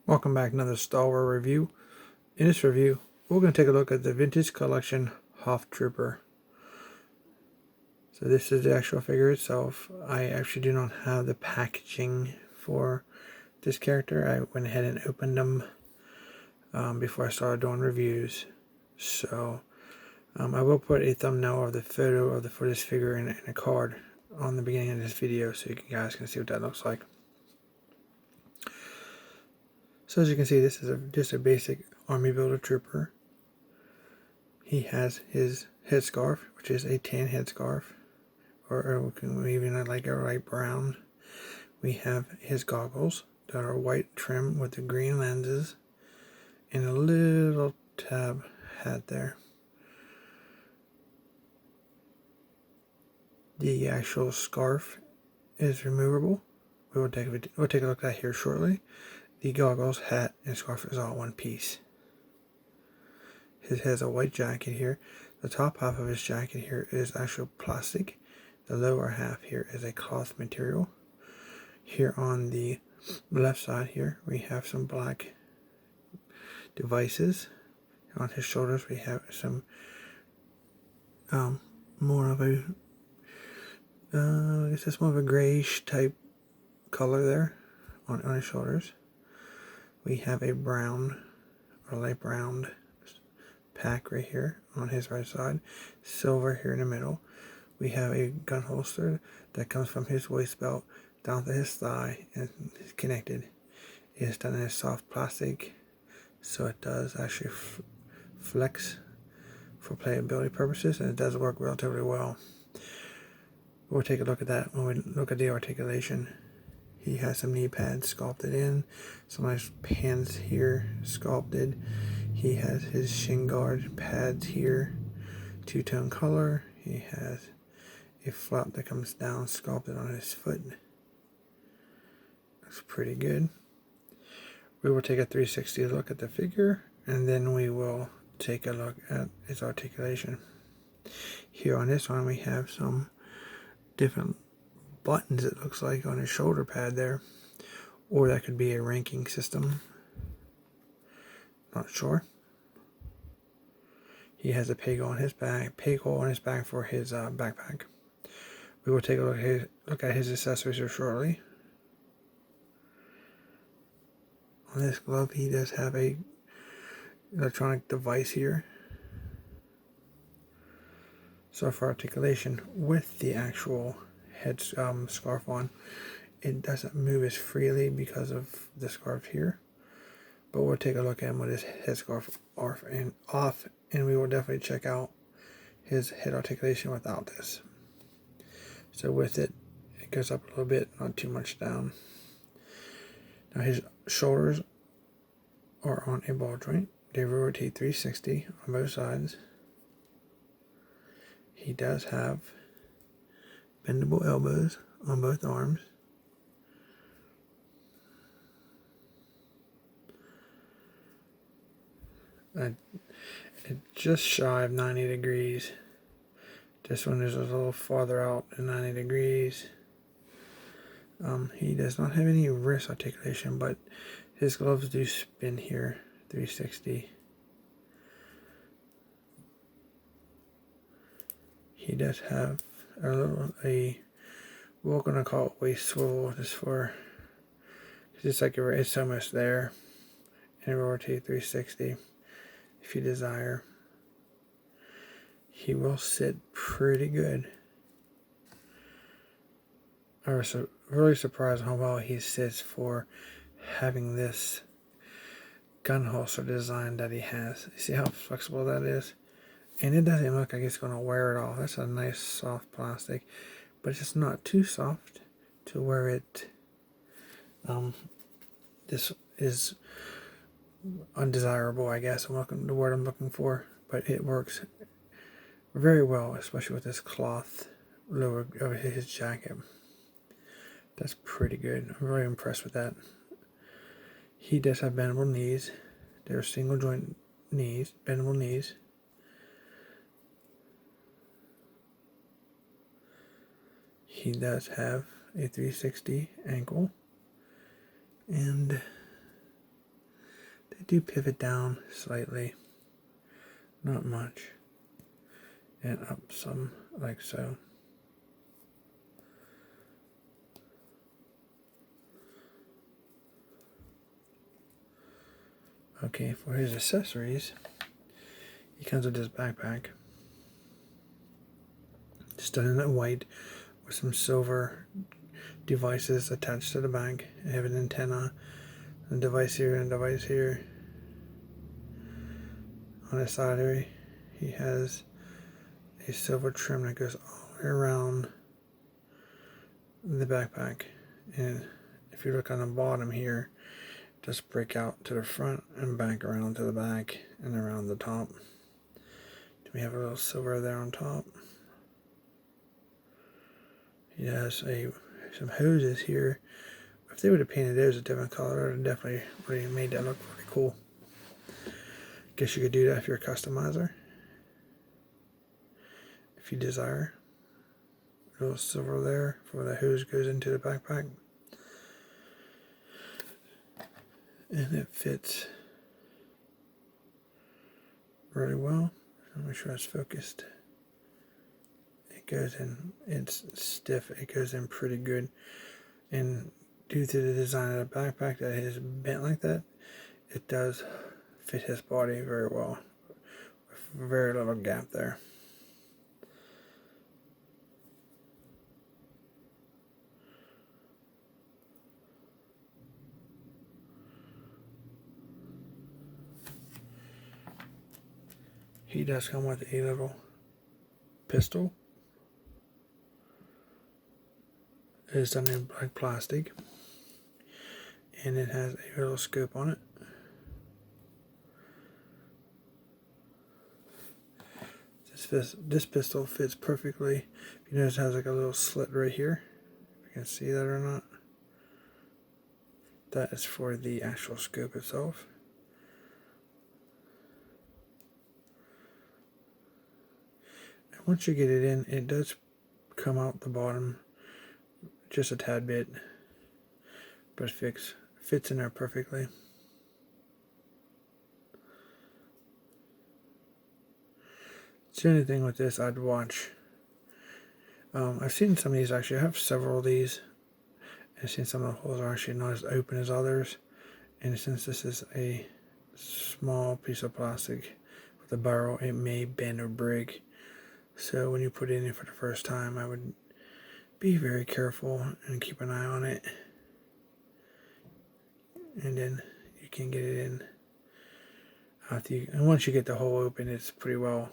Welcome back to another Star Wars review. In this review, we're going to take a look at the Vintage Collection Hoth Trooper. So this is the actual figure itself. I actually do not have the packaging for this character. I went ahead and opened them before I started doing reviews. So I will put a thumbnail of the photo of for this figure in a card on the beginning of this video so you guys can see what that looks like. So as you can see, this is just a basic Army Builder Trooper. He has his headscarf, which is a tan headscarf, or even like a light brown. We have his goggles that are white trim with the green lenses, and a little tab hat there. The actual scarf is removable. We'll take a look at that here shortly. The goggles, hat, and scarf is all one piece. He has a white jacket here. The top half of his jacket here is actual plastic. The lower half here is a cloth material. Here on the left side here, we have some black devices. On his shoulders, we have some more of a, I guess it's more of a grayish type color there on his shoulders. We have a brown or light brown pack right here on his right side, silver here in the middle. We have a gun holster that comes from his waist belt down to his thigh and is connected. It is done in a soft plastic, so it does actually flex for playability purposes, and it does work relatively well. We'll take a look at that when we look at the articulation. He has some knee pads sculpted in, some nice pants here sculpted. He has his shin guard pads here, two-tone color. He has a flap that comes down sculpted on his foot. Looks pretty good. We will take a 360 look at the figure, and then we will take a look at its articulation. Here on this one, we have some different buttons, it looks like, on his shoulder pad there, or that could be a ranking system. Not sure. He has a peg hole on his back for his backpack. We will take a look at his accessories here shortly. On this glove, he does have a electronic device here. So for articulation with the actual head scarf on, it doesn't move as freely because of the scarf here. But we'll take a look at him with his headscarf off, and we will definitely check out his head articulation without this. So with it, it goes up a little bit, not too much down. Now his shoulders are on a ball joint. They rotate 360 on both sides. He does have bendable elbows on both arms. It's just shy of 90 degrees. This one is a little farther out than 90 degrees. He does not have any wrist articulation, but his gloves do spin here 360. He does have we're gonna call it waist swivel, just for, it's like it's almost there, and it will rotate 360 if you desire. He will sit pretty good. I was really surprised how well he sits for having this gun holster design that he has. You see how flexible that is? And it doesn't look like it's going to wear it off. That's a nice soft plastic, but it's not too soft to where it this is undesirable, I guess. The word I'm looking for, but it works very well, especially with this cloth lower over his jacket. That's pretty good. I'm really impressed with that. He does have bendable knees. They're single joint knees, bendable knees. He does have a 360 ankle, and do pivot down slightly, not much, and up some, like so. Okay, for his accessories, he comes with this backpack. It's done in white with some silver devices attached to the back. I have an antenna, a device here, and a device here. On the side here, he has a silver trim that goes all the way around the backpack. And if you look on the bottom here, just break out to the front and back around to the back and around the top. We have a little silver there on top. He has some hoses here. If they would have painted those a different color, it definitely would have made that look pretty cool. Guess you could do that if you're a customizer, if you desire. A little silver there for the hose goes into the backpack. And it fits really well. Make sure it's focused. It goes in, it's stiff, it goes in pretty good. And due to the design of the backpack that is bent like that, it does fit his body very well. With very little gap there. He does come with a little pistol. It is done in black plastic, and it has a little scope on it. This pistol fits perfectly. You notice it has like a little slit right here. If you can see that or not. That is for the actual scope itself. And once you get it in, it does come out the bottom just a tad bit, but fits in there perfectly. It's the only thing with this I'd watch. I've seen some of these actually. I have several of these. I've seen some of the holes are actually not as open as others. And since this is a small piece of plastic with a barrel, it may bend or break. So when you put it in for the first time, I would be very careful and keep an eye on it. And then you can get it in. And once you get the hole open, it's pretty well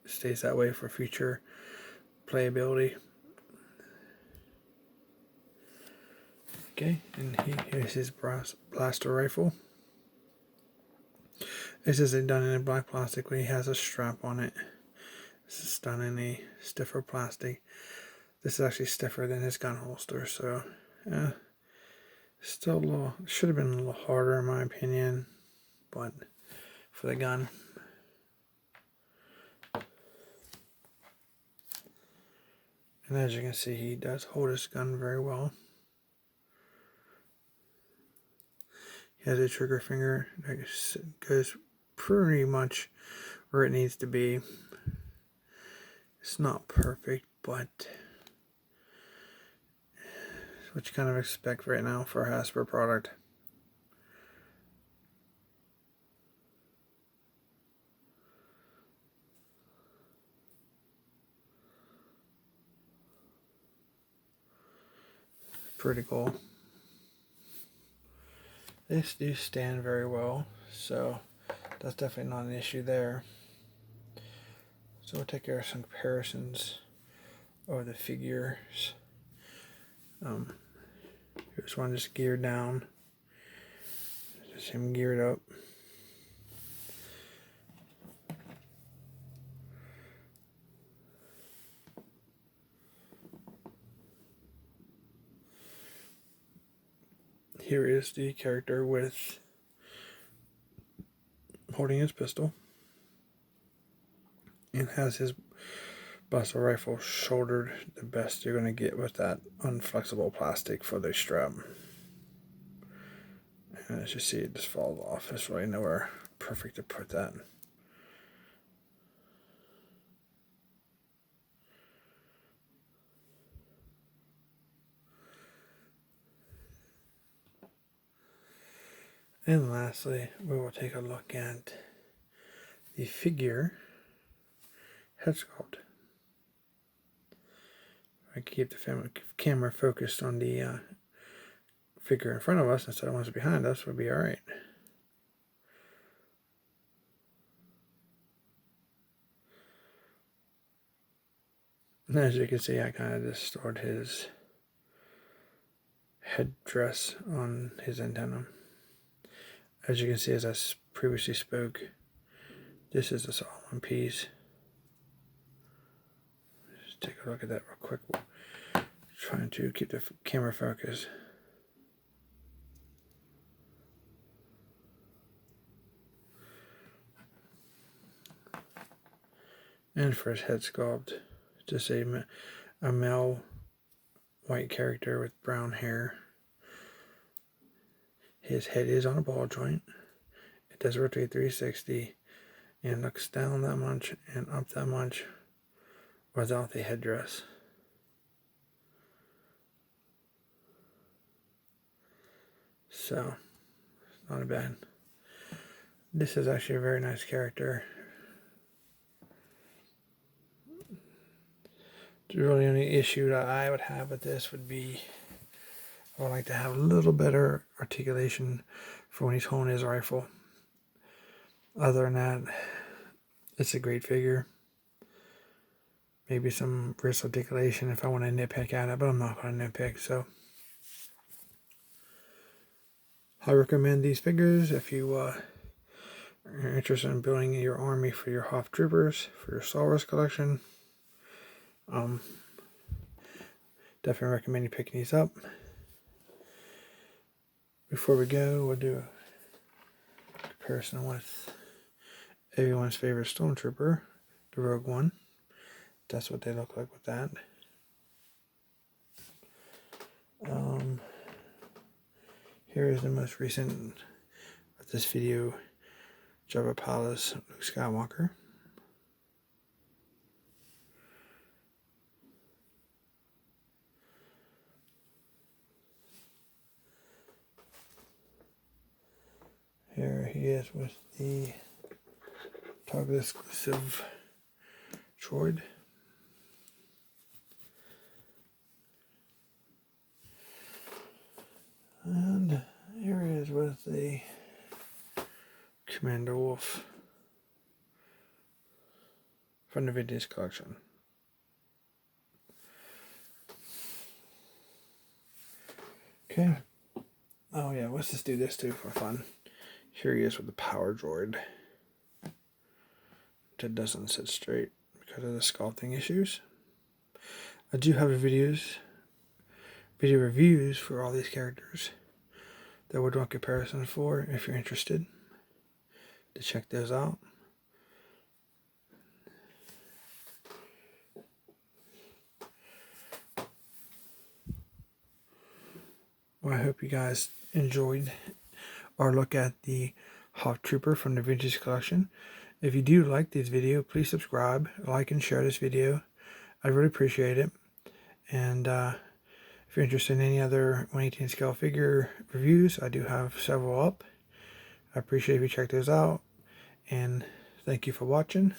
stays that way for future playability. Okay, and here's his blaster rifle. This isn't done in a black plastic, but he has a strap on it. This is done in a stiffer plastic. This is actually stiffer than his gun holster, so still a little, should have been a little harder in my opinion, but for the gun. And as you can see, he does hold his gun very well. He has a trigger finger that goes pretty much where it needs to be. It's not perfect, but it's what you kind of expect right now for a Hasbro product. Pretty cool. These do stand very well, so that's definitely not an issue there. So we'll take care of some comparisons of the figures. Here's one just geared down. Just him geared up. Here is the character with holding his pistol and has his blaster rifle shouldered the best you're going to get with that unflexible plastic for the strap. And as you see, it just falls off. There's really nowhere perfect to put that. And lastly, we will take a look at the figure head sculpt. I keep the camera focused on the figure in front of us instead of ones behind us would be alright. And as you can see, I kind of just stored his headdress on his antenna. As you can see, as I previously spoke, this is just all one piece. Just take a look at that real quick. Trying to keep the camera focused. And for his head sculpt, just a male white character with brown hair. His head is on a ball joint. It does rotate 360 and looks down that much and up that much without the headdress. So, it's not bad. This is actually a very nice character. The really only issue that I would have with this would be I would like to have a little better articulation for when he's holding his rifle. Other than that, it's a great figure. Maybe some wrist articulation if I want to nitpick at it, but I'm not going to nitpick. So I recommend these figures if you are interested in building your army for your Hoth troopers, for your Star Wars collection. Definitely recommend you picking these up. Before we go, we'll do a comparison with everyone's favorite Stormtrooper, the Rogue One. That's what they look like with that. Here is the most recent of this video, Jabba Palace, Luke Skywalker. Here he is with the Target exclusive droid. And here he is with the Commander Wolf from the vintage collection. Okay. Oh yeah, let's just do this too for fun. Here he is with the power droid. That doesn't sit straight because of the sculpting issues. I do have video reviews for all these characters that we're doing comparisons for if you're interested to check those out. Well, I hope you guys enjoyed our look at the Hoth Trooper from the Vintage Collection. If you do like this video, please subscribe, like, and share this video. I'd really appreciate it. And if you're interested in any other 1/18 scale figure reviews, I do have several up. I appreciate if you check those out. And thank you for watching.